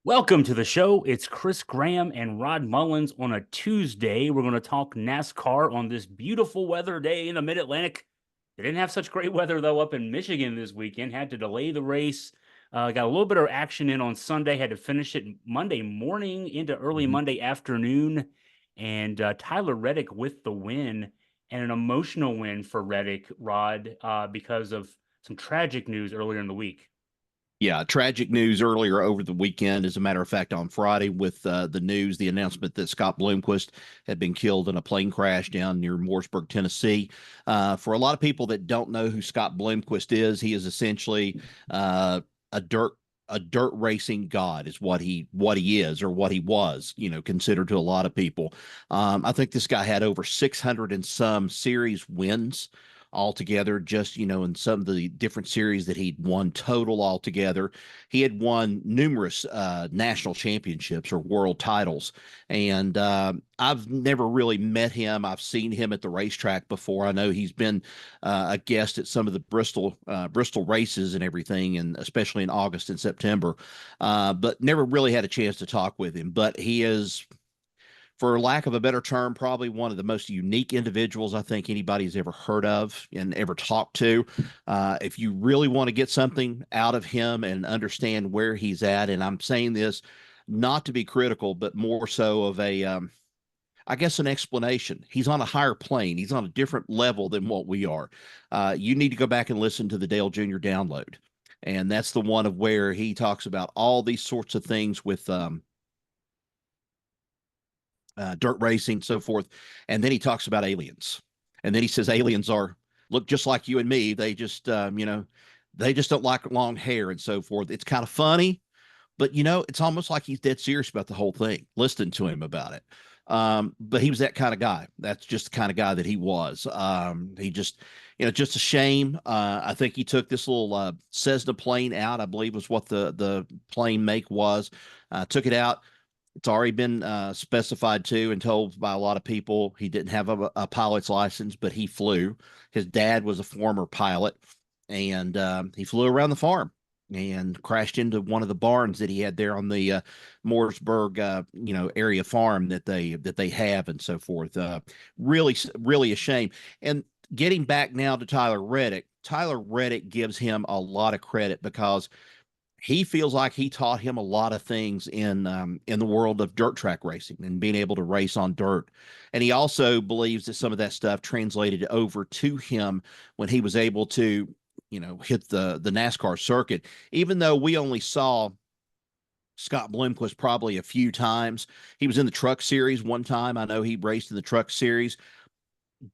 Welcome to the show. It's Chris Graham and Rod Mullins on a Tuesday. We're going to talk NASCAR on this beautiful weather day in the Mid-Atlantic. They didn't have such great weather, though, up in Michigan this weekend. Had to delay the race. Got a little bit of action in on Sunday. Had to finish it Monday morning into early Mhm. Monday afternoon. And Tyler Reddick with the win and an emotional win for Reddick, Rod, because of some tragic news earlier in the week. Yeah, tragic news earlier over the weekend. As a matter of fact, on Friday, with the announcement that Scott Bloomquist had been killed in a plane crash down near Mooresburg, Tennessee. For a lot of people that don't know who Scott Bloomquist is, he is essentially a dirt racing god, is what he is, or what he was, considered to a lot of people. I think this guy had over 600 and some series wins altogether, just in some of the different series that he'd won total altogether. He had won numerous national championships or world titles. And I've never really met him. I've seen him at the racetrack before. I know he's been a guest at some of the Bristol races and everything, and especially in August and September, but never really had a chance to talk with him. But he is, for lack of a better term, probably one of the most unique individuals I think anybody's ever heard of and ever talked to. If you really want to get something out of him and understand where he's at, and I'm saying this not to be critical, but more so of I guess, an explanation. He's on a higher plane. He's on a different level than what we are. You need to go back and listen to the Dale Jr. download. And that's the one of where he talks about all these sorts of things with dirt racing, so forth. And then he talks about aliens. And then he says aliens look just like you and me. They just, they just don't like long hair and so forth. It's kind of funny, but it's almost like he's dead serious about the whole thing. Listening to him about it. But he was that kind of guy. That's just the kind of guy that he was. He just, just a shame. I think he took this little Cessna plane out, I believe was what the plane make was. Took it out. It's already been specified to and told by a lot of people he didn't have a pilot's license, but he flew. His dad was a former pilot, and he flew around the farm and crashed into one of the barns that he had there on the Mooresburg, area farm that they have and so forth. Really, really a shame. And getting back now to Tyler Reddick gives him a lot of credit because he feels like he taught him a lot of things in the world of dirt track racing and being able to race on dirt. And he also believes that some of that stuff translated over to him when he was able to, hit the NASCAR circuit. Even though we only saw Scott Bloomquist probably a few times, he was in the Truck Series one time. I know he raced in the Truck Series,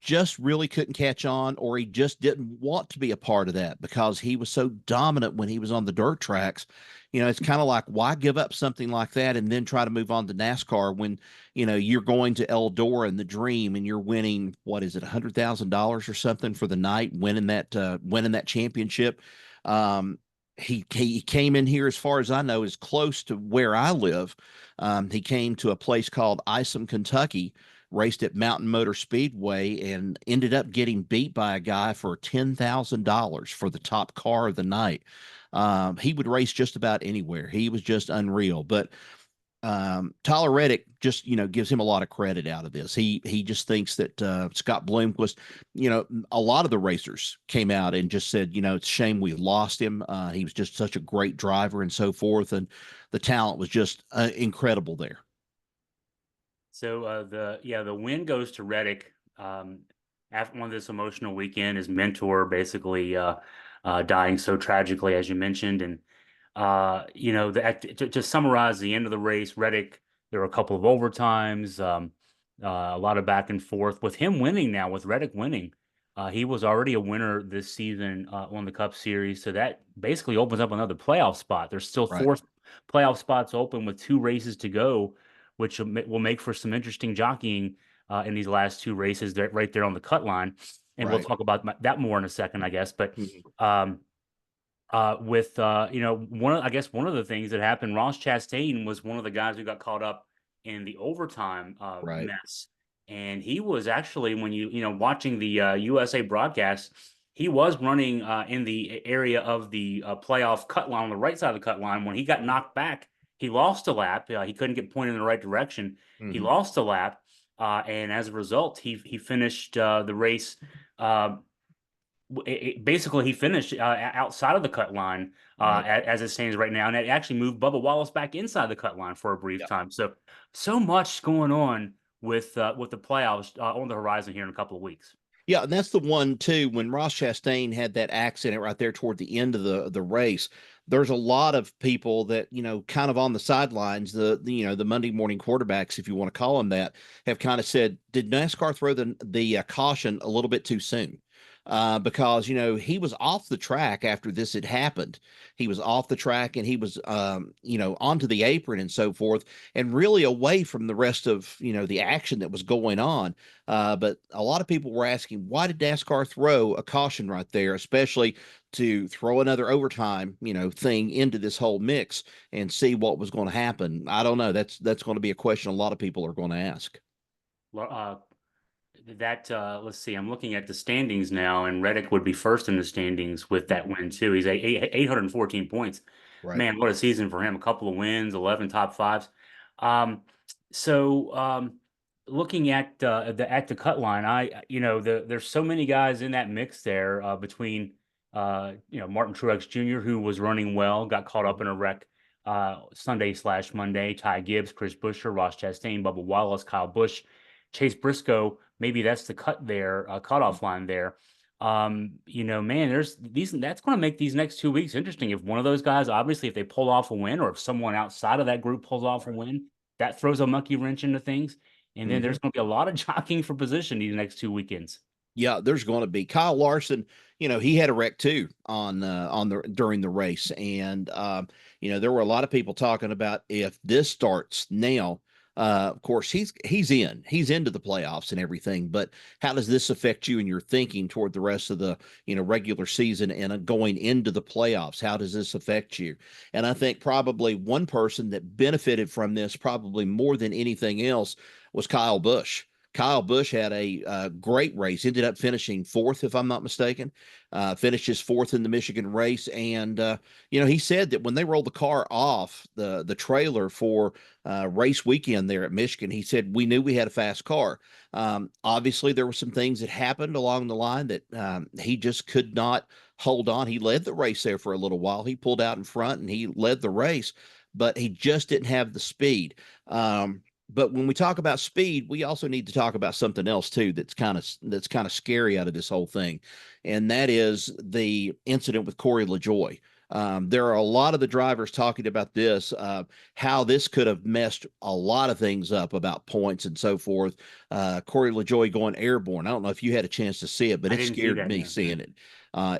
just really couldn't catch on, or he just didn't want to be a part of that because he was so dominant when he was on the dirt tracks. It's kind of like, why give up something like that and then try to move on to NASCAR when, you're going to Eldora and the Dream and you're winning, what is it, $100,000 or something for the night, winning that championship. He came in here, as far as I know, as close to where I live. He came to a place called Isom, Kentucky, raced at Mountain Motor Speedway, and ended up getting beat by a guy for $10,000 for the top car of the night. He would race just about anywhere. He was just unreal. But Tyler Reddick just, gives him a lot of credit out of this. He just thinks that Scott Bloomquist, a lot of the racers came out and just said, it's a shame we lost him. He was just such a great driver and so forth. And the talent was just incredible there. So the win goes to Reddick. After one of this emotional weekend, his mentor basically dying so tragically, as you mentioned, and to summarize the end of the race, Reddick, there were a couple of overtimes, a lot of back and forth. With him winning now, with Reddick winning, he was already a winner this season on the Cup Series, so that basically opens up another playoff spot. There's still Right. four playoff spots open with two races to go, which will make for some interesting jockeying in these last two races, right there on the cut line. And we'll Right. talk about that more in a second, I guess. But Mhm. um, with I guess one of the things that happened, Ross Chastain was one of the guys who got caught up in the overtime Right. mess, and he was actually, when watching the USA broadcast, he was running in the area of the playoff cut line on the right side of the cut line when he got knocked back He lost a lap. He couldn't get pointed in the right direction. He Hmm. lost a lap, and as a result, he finished the race. Uh, Basically, he finished outside of the cut line Right. as it stands right now, and it actually moved Bubba Wallace back inside the cut line for a brief time. So much going on with the playoffs on the horizon here in a couple of weeks. Yeah, and that's the one too. When Ross Chastain had that accident right there toward the end of the race, there's a lot of people that kind of on the sidelines, the Monday morning quarterbacks, if you want to call them that, have kind of said, did NASCAR throw the caution a little bit too soon? Because he was off the track after this had happened. He was off the track and he was onto the apron and so forth, and really away from the rest of the action that was going on. But a lot of people were asking, why did NASCAR throw a caution right there, especially to throw another overtime, thing into this whole mix and see what was going to happen? I don't know. That's going to be a question a lot of people are going to ask. Uh, let's see. I'm looking at the standings now, and Reddick would be first in the standings with that win too. He's 814 points. Right. Man, what a season for him! A couple of wins, 11 top fives. Um, so looking at the cut line, there's so many guys in that mix there between Martin Truex Jr., who was running well, got caught up in a wreck Sunday/Monday. Ty Gibbs, Chris Buescher, Ross Chastain, Bubba Wallace, Kyle Busch, Chase Briscoe. Maybe that's the cutoff line there. Man, there's these. That's going to make these next 2 weeks interesting. If one of those guys, obviously, if they pull off a win, or if someone outside of that group pulls off a win, that throws a monkey wrench into things. And then Mhm. there's going to be a lot of jockeying for position these next 2 weekends. Yeah, there's going to be Kyle Larson. He had a wreck too on the during the race, and there were a lot of people talking about if this starts now. Of course, he's into the playoffs and everything, but how does this affect you and your thinking toward the rest of the regular season and going into the playoffs? How does this affect you? And I think probably one person that benefited from this probably more than anything else was Kyle Busch. Kyle Busch had a great race, ended up finishing fourth, if I'm not mistaken, finished his fourth in the Michigan race. And, he said that when they rolled the car off the trailer for race weekend there at Michigan, he said, we knew we had a fast car. Obviously, there were some things that happened along the line that he just could not hold on. He led the race there for a little while. He pulled out in front and he led the race, but he just didn't have the speed. But when we talk about speed, we also need to talk about something else too that's kind of scary out of this whole thing, and that is the incident with Corey LaJoie. There are a lot of the drivers talking about this, how this could have messed a lot of things up about points and so forth. Corey LaJoie going airborne. I don't know if you had a chance to see it, but I it didn't see scared that. me No. seeing it.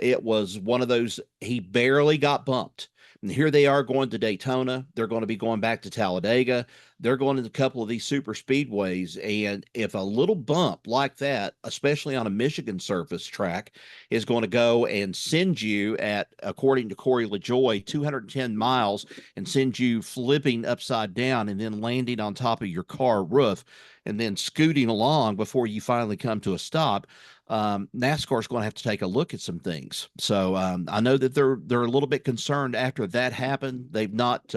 It was one of those, he barely got bumped. And here they are going to Daytona. They're going to be going back to Talladega. They're going to a couple of these super speedways. And if a little bump like that, especially on a Michigan surface track, is going to go and send you at, according to Corey LaJoie, 210 miles and send you flipping upside down and then landing on top of your car roof and then scooting along before you finally come to a stop, NASCAR is going to have to take a look at some things. So I know that they're a little bit concerned after that happened. They've not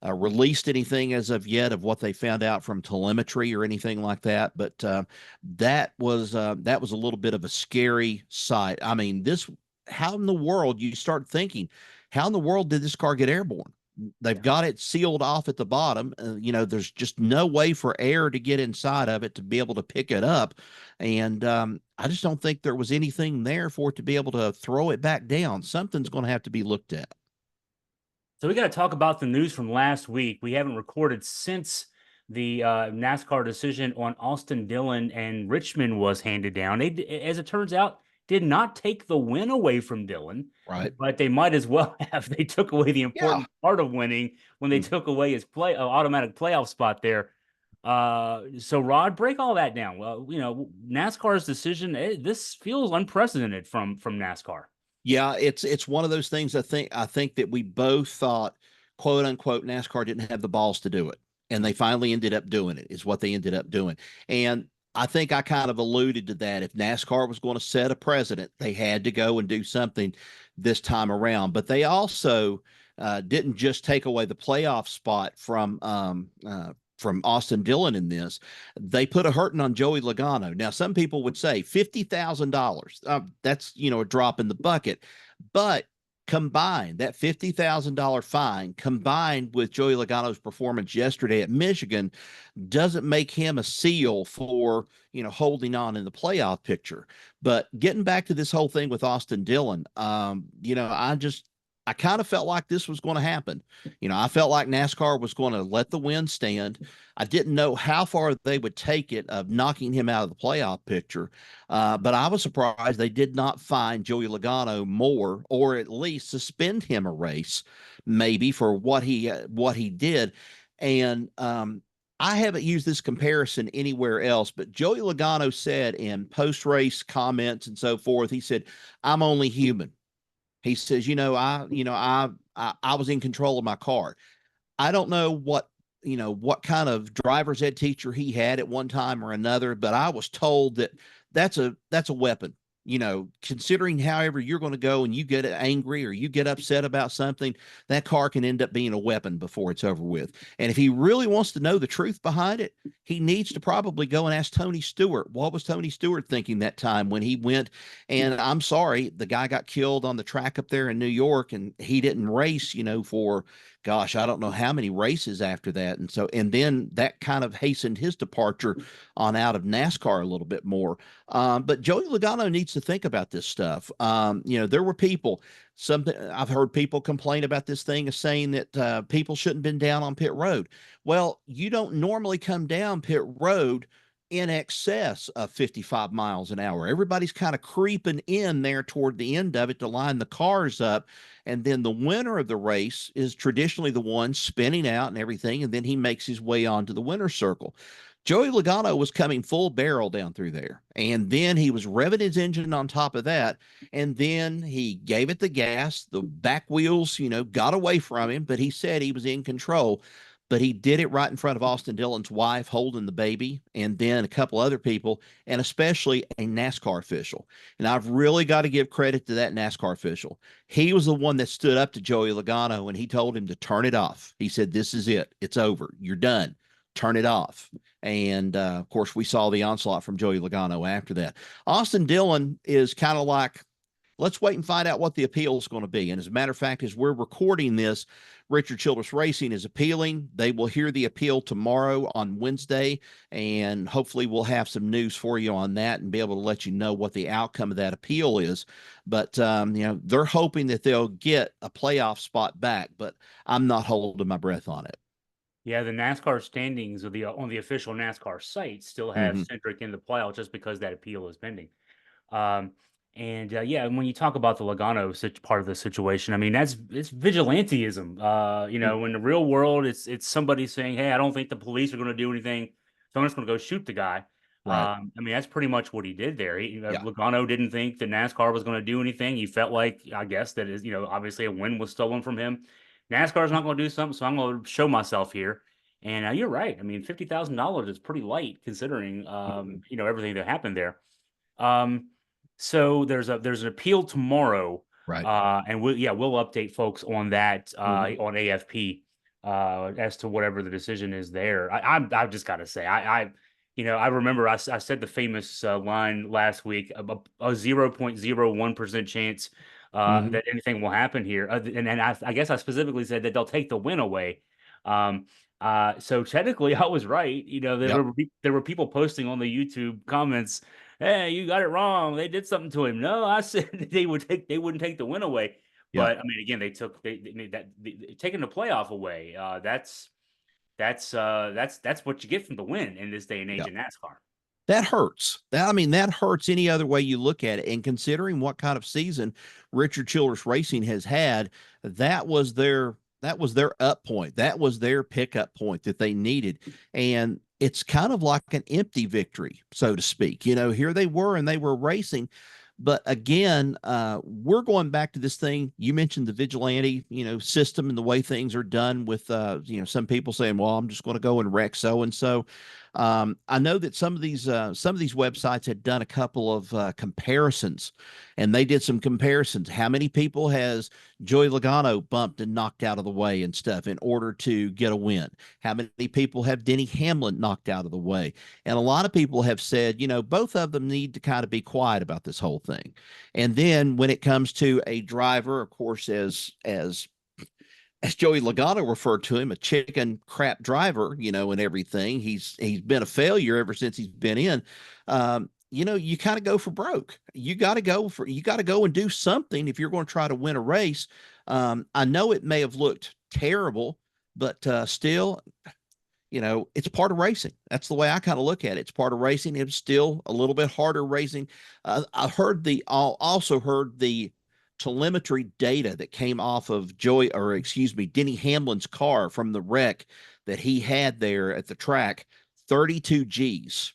released anything as of yet of what they found out from telemetry or anything like that. But that was a little bit of a scary sight. I mean, this how in the world you start thinking, how in the world did this car get airborne? They've Yeah. got it sealed off at the bottom. There's just no way for air to get inside of it to be able to pick it up. And I just don't think there was anything there for it to be able to throw it back down. Something's going to have to be looked at. So we got to talk about the news from last week. We haven't recorded since the NASCAR decision on Austin Dillon and Richmond was handed down. As it turns out, did not take the win away from Dillon, Right. but they might as well have. They took away the Yeah. important part of winning when they took away his automatic playoff spot there. So Rod, break all that down. Well, NASCAR's decision. This feels unprecedented from NASCAR. Yeah, it's one of those things I think that we both thought, quote unquote, NASCAR didn't have the balls to do it. And they finally ended up doing it, is what they ended up doing. And I think I kind of alluded to that. If NASCAR was going to set a precedent, they had to go and do something this time around. But they also didn't just take away the playoff spot from Austin Dillon in this. They put a hurting on Joey Logano. Now, some people would say $50,000. That's, a drop in the bucket. But combined, that $50,000 fine combined with Joey Logano's performance yesterday at Michigan doesn't make him a seal for, holding on in the playoff picture. But getting back to this whole thing with Austin Dillon, I kind of felt like this was going to happen. I felt like NASCAR was going to let the win stand. I didn't know how far they would take it of knocking him out of the playoff picture. But I was surprised they did not fine Joey Logano more, or at least suspend him a race, maybe for what he did. And I haven't used this comparison anywhere else, but Joey Logano said in post-race comments and so forth, he said, "I'm only human." He says, I was in control of my car. I don't know what kind of driver's ed teacher he had at one time or another, but I was told that that's a weapon. Considering however you're going to go and you get angry or you get upset about something, that car can end up being a weapon before it's over with. And if he really wants to know the truth behind it, he needs to probably go and ask Tony Stewart. What was Tony Stewart thinking that time when he went? And I'm sorry, the guy got killed on the track up there in New York, and he didn't race, for gosh, I don't know how many races after that. And then that kind of hastened his departure on out of NASCAR a little bit more. But Joey Logano needs to think about this stuff. There were people, I've heard people complain about this thing of saying that people shouldn't have been down on pit road. Well, you don't normally come down pit road in excess of 55 miles an hour. Everybody's kind of creeping in there toward the end of it to line the cars up. And then the winner of the race is traditionally the one spinning out and everything. And then he makes his way onto the winner's circle. Joey Logano was coming full barrel down through there. And then he was revving his engine on top of that. And then he gave it the gas. The back wheels, got away from him, but he said he was in control. But he did it right in front of Austin Dillon's wife holding the baby, and then a couple other people, and especially a NASCAR official. And I've really got to give credit to that NASCAR official. He was the one that stood up to Joey Logano, and he told him to turn it off. He said, "This is it. It's over. You're done. Turn it off." And of course, we saw the onslaught from Joey Logano after that. Austin Dillon is kind of like, let's wait and find out what the appeal is going to be. And as a matter of fact, as we're recording this, Richard Childress Racing is appealing. They will hear the appeal tomorrow on Wednesday, and hopefully we'll have some news for you on that and be able to let you know what the outcome of that appeal is. But, they're hoping that they'll get a playoff spot back, but I'm not holding my breath on it. Yeah, the NASCAR standings on the official NASCAR site still have Cedric in the playoff just because that appeal is pending. And when you talk about the Logano part of the situation, I mean, it's vigilantism. In the real world, it's somebody saying, "Hey, I don't think the police are going to do anything, so I'm just going to go shoot the guy." Right. I mean, that's pretty much what he did there. Logano didn't think that NASCAR was going to do anything. He felt like, I guess, that is, obviously a win was stolen from him. NASCAR's not going to do something, so I'm going to show myself here. And you're right. I mean, $50,000 is pretty light considering, everything that happened there. So there's an appeal tomorrow, Right. and we'll update folks on that on AFP as to whatever the decision is there. I've just got to say I remember I said the famous line last week, a 0.01% chance that anything will happen here, and I guess I specifically said that they'll take the win away. So technically I was right. There were people posting on the YouTube comments, "Hey, you got it wrong. They did something to him." No, I said they wouldn't take the win away. Yeah. But I mean, again, taking the playoff away. That's what you get from the win in this day and age in NASCAR. That hurts. That hurts any other way you look at it. And considering what kind of season Richard Childress Racing has had, that was their up point. That was their pickup point that they needed. And it's kind of like an empty victory, so to speak. Here they were and they were racing. But again, we're going back to this thing. You mentioned the vigilante, system and the way things are done with, some people saying, "Well, I'm just going to go and wreck so-and-so." I know that some of these websites had done a couple of comparisons, and they did some comparisons. How many people has Joey Logano bumped and knocked out of the way and stuff in order to get a win? How many people have Denny Hamlin knocked out of the way? And a lot of people have said, both of them need to kind of be quiet about this whole thing. And then when it comes to a driver, of course, as Joey Logano referred to him, a chicken crap driver, and everything. He's been a failure ever since he's been in. You kind of go for broke. You got to go and do something if you're going to try to win a race. I know it may have looked terrible, but still, it's part of racing. That's the way I kind of look at it. It's part of racing. It's still a little bit harder racing. I also heard the telemetry data that came off of Denny Hamlin's car from the wreck that he had there at the track, 32 G's.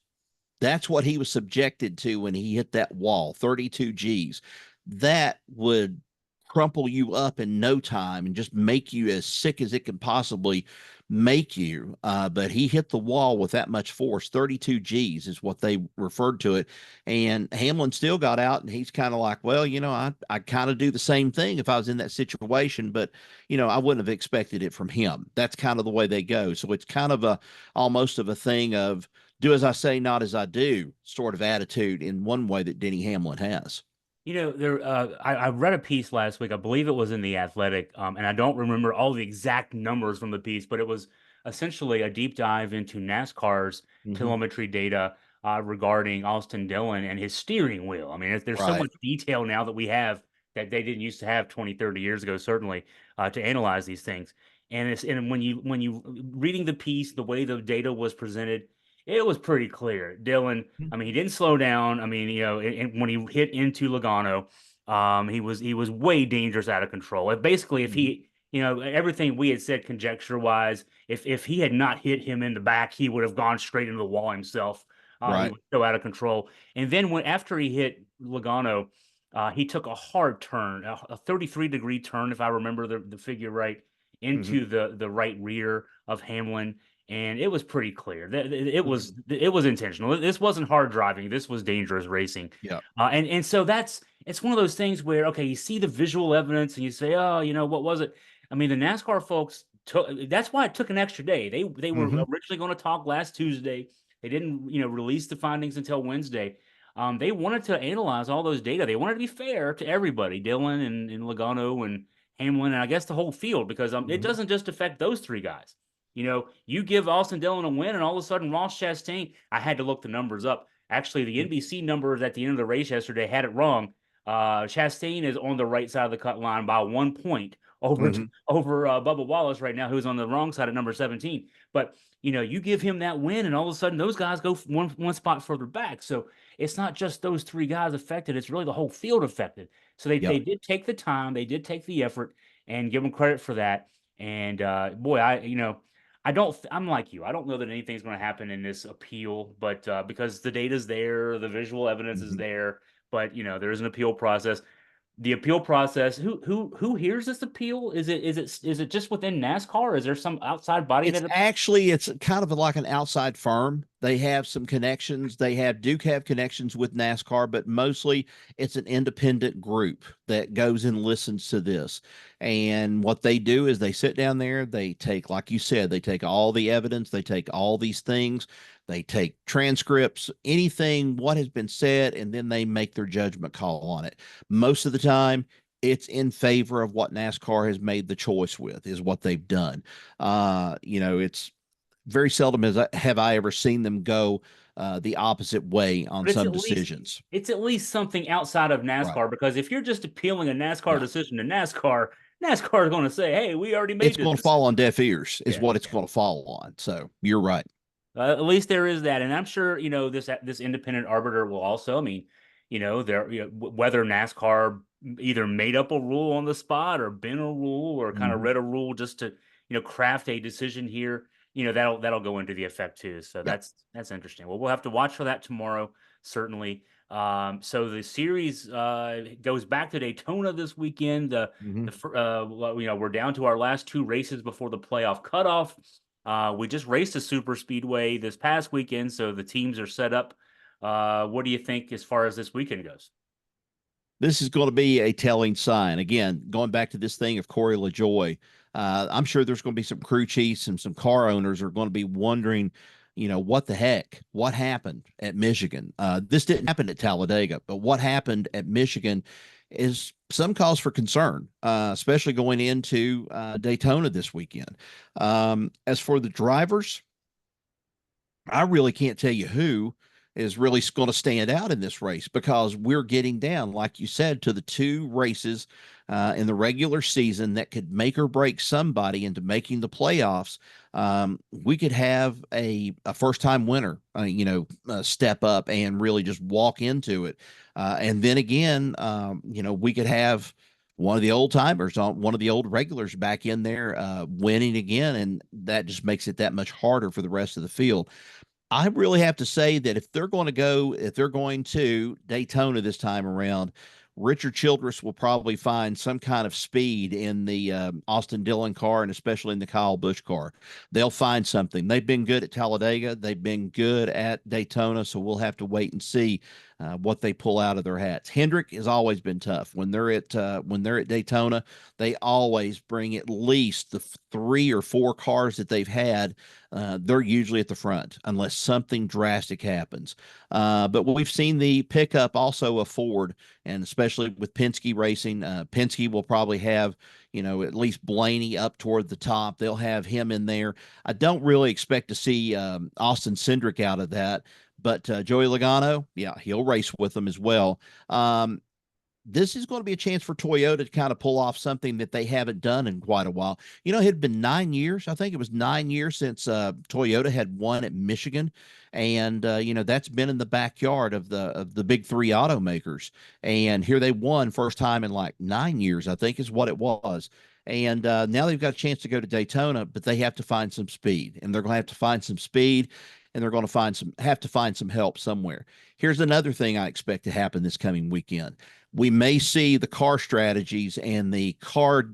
That's what he was subjected to when he hit that wall, 32 G's. That would crumple you up in no time and just make you as sick as it can possibly make you. But he hit the wall with that much force. 32 G's is what they referred to it. And Hamlin still got out, and he's kind of like, well, I kind of do the same thing if I was in that situation, but I wouldn't have expected it from him. That's kind of the way they go. So it's kind of almost of a thing of do as I say, not as I do sort of attitude in one way that Denny Hamlin has. I read a piece last week. I believe it was in the Athletic, and I don't remember all the exact numbers from the piece, but it was essentially a deep dive into NASCAR's Mm-hmm. telemetry data regarding Austin Dillon and his steering wheel. I mean, there's so Right. much detail now that we have that they didn't used to have 20, 30 years ago, certainly, to analyze these things. And when you reading the piece, the way the data was presented, it was pretty clear. Dillon, I mean, he didn't slow down. I mean, when he hit into Logano, he was way dangerous, out of control. Basically, if Mm-hmm. he, everything we had said conjecture wise, if he had not hit him in the back, he would have gone straight into the wall himself. He Right. was so out of control. And then after he hit Logano, he took a hard turn, a 33-degree turn, if I remember the figure right, Mm-hmm. into the right rear of Hamlin, and it was pretty clear that it Mm-hmm. was intentional. This wasn't hard driving. This was dangerous racing. Yeah. And so it's one of those things where, okay, you see the visual evidence and you say, oh, what was it? I mean, the NASCAR folks that's why it took an extra day. They were Mm-hmm. originally going to talk last Tuesday. They didn't, release the findings until Wednesday. They wanted to analyze all those data. They wanted to be fair to everybody, Dillon and Logano and Hamlin, and I guess the whole field, because it Mm-hmm. doesn't just affect those three guys. You give Austin Dillon a win, and all of a sudden Ross Chastain. I had to look the numbers up. Actually, the NBC numbers at the end of the race yesterday had it wrong. Chastain is on the right side of the cut line by 1 point over Mm-hmm. over Bubba Wallace right now, who's on the wrong side at number 17. But you give him that win, and all of a sudden those guys go one spot further back. So it's not just those three guys affected; it's really the whole field affected. So they Yep. did take the time, they did take the effort, and give them credit for that. And boy, I don't. I'm like you. I don't know that anything's going to happen in this appeal, but because the data's there, the visual evidence is Mm-hmm. there, but there is an appeal process. The appeal process. Who hears this appeal? Is it just within NASCAR? Is there some outside body that? It's kind of like an outside firm. They have some connections. Duke have connections with NASCAR, but mostly it's an independent group that goes and listens to this. And what they do is they sit down there, they take, like you said, they take all the evidence, they take all these things, they take transcripts, anything, what has been said, and then they make their judgment call on it. Most of the time, it's in favor of what NASCAR has made the choice with, is what they've done. It's very seldom have I ever seen them go the opposite way on But it's some at least decisions. it's at least something outside of Right. NASCAR, because if you're just appealing a NASCAR Yeah. decision to NASCAR, NASCAR is going to say, "Hey, we already It's made this going to fall decision." on deaf ears, is Yeah, what it's yeah. going to fall on. So you're right. At least there is that, and I'm sure this independent arbiter will also. I mean, there whether NASCAR either made up a rule on the spot or bent a rule or kind of Mm-hmm. read a rule just to craft a decision here. That'll go into the effect too. So Yeah. that's interesting. Well, we'll have to watch for that tomorrow, certainly. So the series goes back to Daytona this weekend. Mm-hmm. We're down to our last two races before the playoff cutoff. We just raced a super speedway this past weekend, so the teams are set up. What do you think as far as this weekend goes? This is going to be a telling sign. Again, going back to this thing of Corey LaJoy, I'm sure there's going to be some crew chiefs and some car owners are going to be wondering, what the heck? What happened at Michigan? This didn't happen at Talladega, but what happened at Michigan is some cause for concern, especially going into Daytona this weekend. As for the drivers, I really can't tell you who is really going to stand out in this race because we're getting down, like you said, to the two races in the regular season that could make or break somebody into making the playoffs. We could have a first time winner, step up and really just walk into it. And then again, we could have one of the old timers on one of the old regulars back in there winning again. And that just makes it that much harder for the rest of the field. I really have to say that if they're going to Daytona this time around, Richard Childress will probably find some kind of speed in the Austin Dillon car and especially in the Kyle Busch car. They'll find something. They've been good at Talladega. They've been good at Daytona. So we'll have to wait and see what they pull out of their hats. Hendrick has always been tough. When they're at Daytona, they always bring at least the three or four cars that they've had. They're usually at the front unless something drastic happens. But we've seen the pickup also of Ford, and especially with Penske Racing, Penske will probably have at least Blaney up toward the top. They'll have him in there. I don't really expect to see Austin Cindric out of that, but Joey Logano, yeah, he'll race with them as well. This is going to be a chance for Toyota to kind of pull off something that they haven't done in quite a while. It had been 9 years. I think it was 9 years since Toyota had won at Michigan, and that's been in the backyard of the big three automakers. And here they won first time in like 9 years, I think is what it was. And now they've got a chance to go to Daytona, but they have to find some speed, and they're going to have to find some speed, and they're going to have to find some help somewhere. Here's another thing I expect to happen this coming weekend. We may see the car strategies and the car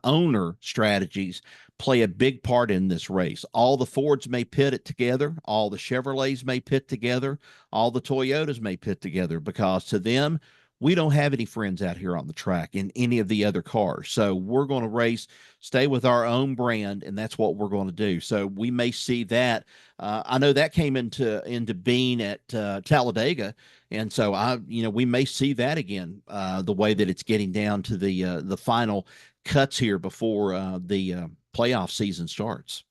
owner strategies play a big part in this race. All the Fords may pit it together, all the Chevrolets may pit together, all the Toyotas may pit together because to them, we don't have any friends out here on the track in any of the other cars. So we're going to race, stay with our own brand, and that's what we're going to do. So we may see that. I know that came into being at Talladega, and so we may see that again. The way that it's getting down to the final cuts here before the playoff season starts.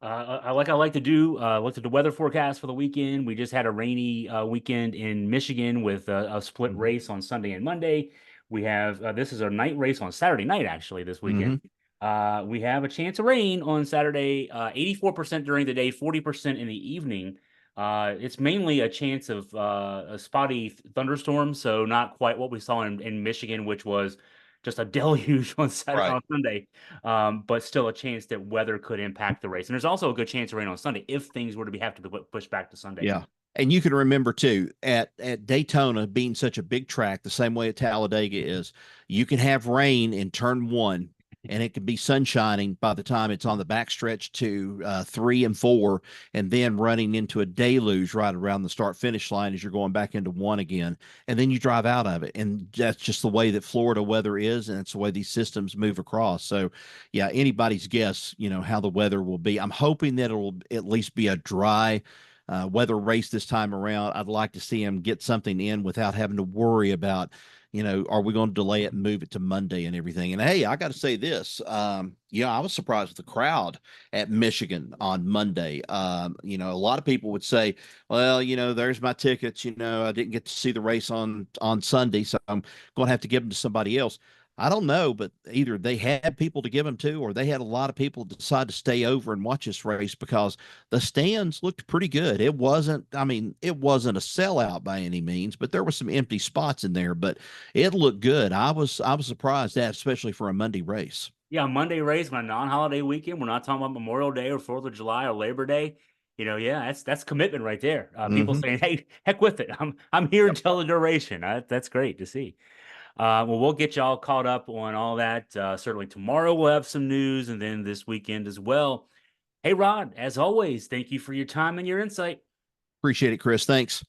I like to do looked at the weather forecast for the weekend. We just had a rainy weekend in Michigan with a split race on Sunday and Monday. We have this is a night race on Saturday night actually this weekend. Mm-hmm. We have a chance of rain on Saturday, 84% during the day, 40% in the evening. It's mainly a chance of a spotty thunderstorm, so not quite what we saw in Michigan, which was just a deluge on Saturday Right. on Sunday. But still a chance that weather could impact the race. And there's also a good chance of rain on Sunday if things were to have to be pushed back to Sunday. Yeah. And you can remember too, at Daytona being such a big track, the same way at Talladega is, you can have rain in turn one and it can be sunshining by the time it's on the backstretch to 3 and 4, and then running into a deluge right around the start finish line as you're going back into one again. And then you drive out of it. And that's just the way that Florida weather is. And it's the way these systems move across. So, yeah, anybody's guess, how the weather will be. I'm hoping that it will at least be a dry weather race this time around. I'd like to see him get something in without having to worry about, are we going to delay it and move it to Monday and everything? And hey, I got to say this. I was surprised with the crowd at Michigan on Monday. A lot of people would say, well, there's my tickets. I didn't get to see the race on Sunday, so I'm going to have to give them to somebody else. I don't know, but either they had people to give them to, or they had a lot of people decide to stay over and watch this race because the stands looked pretty good. It wasn't a sellout by any means, but there were some empty spots in there, but it looked good. I was surprised at, especially for a Monday race. Yeah, Monday race on a non-holiday weekend. We're not talking about Memorial Day or 4th of July or Labor Day. Yeah, that's commitment right there. People Mm-hmm. saying, "Hey, heck with it. I'm here until the duration." That's great to see. Well, we'll get y'all caught up on all that. Certainly tomorrow we'll have some news, and then this weekend as well. Hey, Rod, as always, thank you for your time and your insight. Appreciate it, Chris. Thanks.